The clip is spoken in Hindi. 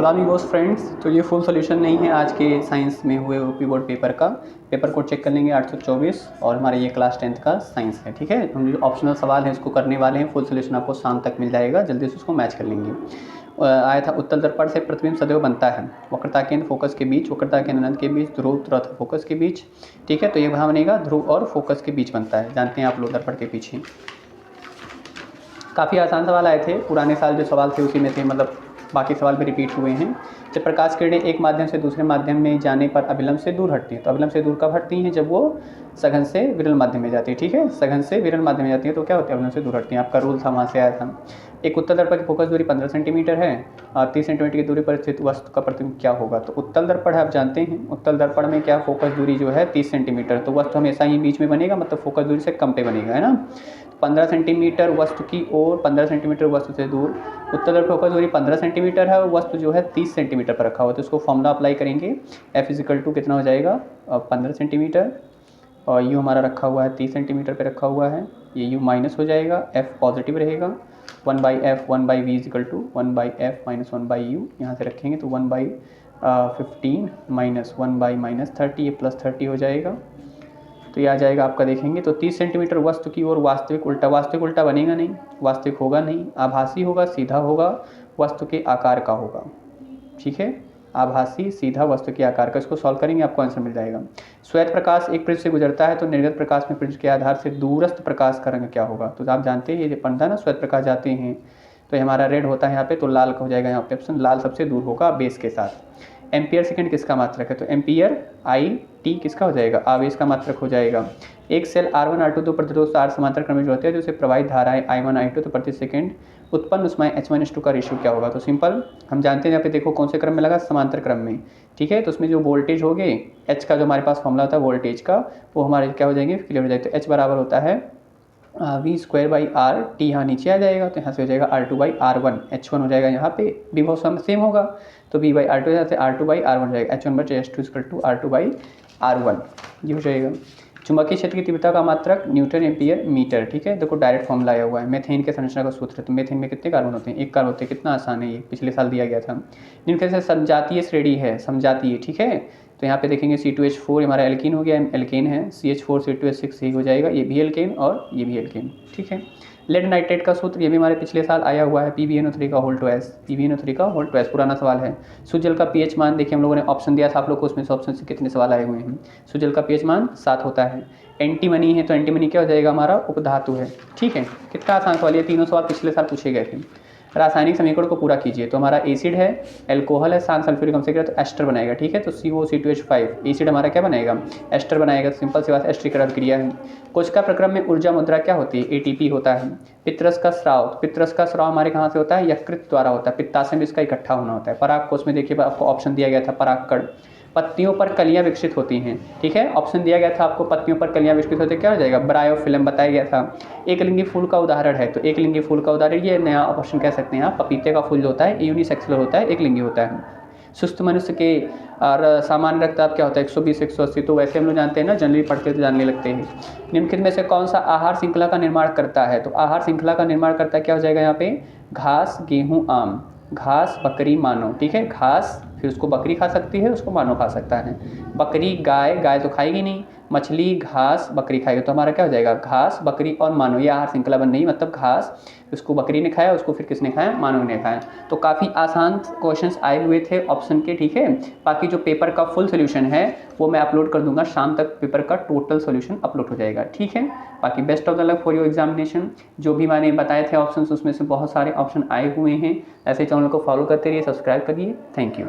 Hello amigos friends. तो ये फुल सॉल्यूशन नहीं है आज के साइंस में हुए ओपी बोर्ड पेपर का। पेपर को चेक कर लेंगे 824 और हमारे ये क्लास 10th का साइंस है। ठीक है, हम जो ऑप्शनल सवाल है इसको करने वाले हैं। फुल सॉल्यूशन आपको शाम तक मिल जाएगा, जल्दी से उसको मैच कर लेंगे। आया था उत्तल दर्पण से प्रतिबिंब सदैव बनता है वक्रता केंद्र फोकस के बीच, वक्रता केंद्र अनंत के बीच, ध्रुव तथा फोकस के बीच। ठीक है, तो ये वहाँ बनेगा ध्रुव और फोकस के बीच बनता है, जानते हैं आप लोग दर्पण के पीछे। काफ़ी आसान सवाल आए थे, पुराने साल जो सवाल थे उसी में थे, मतलब बाकी सवाल भी रिपीट हुए हैं। जब प्रकाश किरणें एक माध्यम से दूसरे माध्यम में जाने पर अभिलंब से दूर हटती हैं, तो अभिलंब से दूर कब हटती हैं? जब वो सघन से विरल माध्यम में जाती है। ठीक है, सघन से विरल माध्यम में जाती है तो क्या होती है? अभिलंब से दूर हटती हैं। आपका रूल था, वहाँ से आया था। एक उत्तल दर्पण की फोकस दूरी 15 सेंटीमीटर है और 30 सेंटीमीटर की दूरी पर स्थित वस्तु का प्रतिबिंब क्या होगा? तो उत्तल दर्पण है, आप जानते हैं उत्तल दर्पण में क्या फोकस दूरी जो है 30 सेंटीमीटर, तो वस्तु हमेशा ही बीच में बनेगा, मतलब फोकस दूरी से कम पे बनेगा, है ना। 15 सेंटीमीटर वस्तु की ओर, 15 सेंटीमीटर वस्तु से दूर। उत्तल दर्पण फोकस दूरी 15 सेंटीमीटर है और वस्तु जो है 30 सेंटीमीटर पर रखा हुआ है, तो इसको फॉर्मूला अप्लाई करेंगे। F कितना हो जाएगा? 15 सेंटीमीटर और यू हमारा रखा हुआ है 30 सेंटीमीटर पे रखा हुआ है, ये यू माइनस हो जाएगा, F पॉजिटिव रहेगा। 1/F 1/V = 1/F - 1/U, यहाँ से रखेंगे तो 1/15 - 1/-30, ये +30 हो जाएगा। तो ये आ जाएगा आपका, देखेंगे तो 30 सेंटीमीटर वस्तु की ओर वास्तविक उल्टा बनेगा नहीं, वास्तविक होगा नहीं, आभासी होगा, सीधा होगा, वस्तु के आकार का होगा। ठीक है, आभासी सीधा वस्तु के आकार का, इसको सॉल्व करेंगे आपको आंसर मिल जाएगा। श्वेत प्रकाश एक प्रिज्म से गुजरता है तो निर्गत प्रकाश में प्रिज्म के आधार से दूरस्थ प्रकाश का रंग क्या होगा? तो आप जानते हैं ये पढ़ता है ना, श्वेत प्रकाश जाते हैं तो हमारा रेड होता है यहाँ पे, तो लाल का हो जाएगा यहाँ पे ऑप्शन, लाल सबसे दूर होगा बेस के साथ। एम्पियर सेकंड किसका मात्रक है? तो एम्पियर IT किसका हो जाएगा? आवेश का मात्रक हो जाएगा। एक सेल R1 R2 दो प्रतिरोध R समांतर क्रम में जो होते हैं, जो से प्रवाहित धाराएं I1 I2 तो प्रति सेकंड उत्पन्न उसमें H1H2 का रेशियो क्या होगा? तो सिंपल हम जानते हैं, यहाँ पे देखो कौन से क्रम में लगा, समांतर क्रम में। ठीक है, तो उसमें जो वोल्टेज हो गए H का, जो हमारे पास फॉर्मूला होता है वोल्टेज का, वो हमारे क्या हो जाएंगे? क्लियर हो जाएगा। तो H बराबर होता है V²/R, T यहाँ नीचे आ जाएगा तो यहाँ से हो जाएगा R2/R1, H1 हो जाएगा यहाँ पे, भी बहुत सेम होगा तो V/R2 यहाँ से R2/R1 हो जाएगा, H1/H2 = R2/R1, ये हो जाएगा। चुंबकीय क्षेत्र की तीव्रता का मात्रक न्यूटन एम्पियर मीटर। ठीक है, देखो डायरेक्ट फॉर्मूला आया हुआ है, मेथेन के संरचना का सूत्र है। तो मेथेन में कितने कार्बन होते हैं? एक कार्बन होते हैं। कितना आसान है ये, पिछले साल दिया गया था। निम्न से समजातीय श्रेणी है, समजातीय। ठीक है, तो यहाँ पे देखेंगे C2H4 हमारा एल्कीन हो गया, एल्केन है, CH4 C2H6 हो जाएगा, ये भी एल्केन और ये भी एल्केन। ठीक है, लेड नाइट्रेट का सूत्र ये भी हमारे पिछले साल आया हुआ है, PbNO3 का होल टू एस, PbNO3 का होल टू एस, पुराना सवाल है। शुद्ध जल का pH मान देखिए, हम लोगों ने ऑप्शन दिया था आप लोग को, उसमें से ऑप्शन से कितने सवाल आए हुए हैं। शुद्ध जल का pH मान 7 होता है। एंटीमनी है तो एंटीमनी क्या हो जाएगा? हमारा उपधातु है। ठीक है, कितना आसान सवाल, ये तीनों सवाल पिछले साल पूछे गए थे। रासायनिक समीकरण को पूरा कीजिए, तो हमारा एसिड है, एल्कोहल है, सांस सल्फ्यूरिक एसिड तो एस्टर बनेगा। ठीक है, तो CO2H5 एसिड हमारा क्या बनाएगा? एस्टर बनाएगा। सिंपल सी बात, एस्टरीकरण क्रिया है। कोशिका प्रक्रम में ऊर्जा मुद्रा क्या होती है? ATP होता है। पित्ररस का स्राव हमारे कहाँ से होता है? यकृत द्वारा होता है, पित्ताशय में इसका इकट्ठा होना होता है। पराग कोश में देखिए आपको ऑप्शन दिया गया था, परागकण। पत्तियों पर कलियां विकसित होती हैं। ठीक है, ऑप्शन दिया गया था आपको, पत्तियों पर कलियां विकसित होती है, क्या हो जाएगा? ब्रायोफिल्म बताया गया था। एक लिंगी फूल का उदाहरण है, तो एक लिंगी फूल का उदाहरण ये नया ऑप्शन कह सकते हैं आप, पपीते का फूल जो होता है यूनिसेक्सुलर होता है, एक लिंगी होता है। सुस्त मनुष्य के और सामान्य रक्तचाप क्या होता है? 120 180, तो वैसे हम लोग जानते हैं ना, जनरली पढ़ते तो जानने लगते हैं। निम्नलिखित में से कौन सा आहार श्रृंखला का निर्माण करता है? तो आहार श्रृंखला का निर्माण करता है, क्या हो जाएगा यहाँ पे? घास, गेहूँ, आम। घास, बकरी, मानव। ठीक है, घास फिर उसको बकरी खा सकती है, उसको मानव खा सकता है। बकरी, गाय तो खाएगी नहीं, मछली, घास, बकरी खाएगी, तो हमारा क्या हो जाएगा? घास, बकरी और मानव, ये आहार श्रृंखला बन रही, मतलब घास उसको बकरी ने खाया, उसको फिर किसने खाया? मानव ने खाया। तो काफ़ी आसान क्वेश्चंस आए हुए थे ऑप्शन के। ठीक है, बाकी जो पेपर का फुल सोल्यूशन है वो मैं अपलोड कर दूंगा, शाम तक पेपर का टोटल सोल्यूशन अपलोड हो जाएगा। ठीक है, बाकी best of the luck for your examination. जो भी मैंने बताए थे ऑप्शन, उसमें से बहुत सारे ऑप्शन आए हुए हैं। ऐसे चैनल को फॉलो करते रहिए, सब्सक्राइब करिए। Thank you.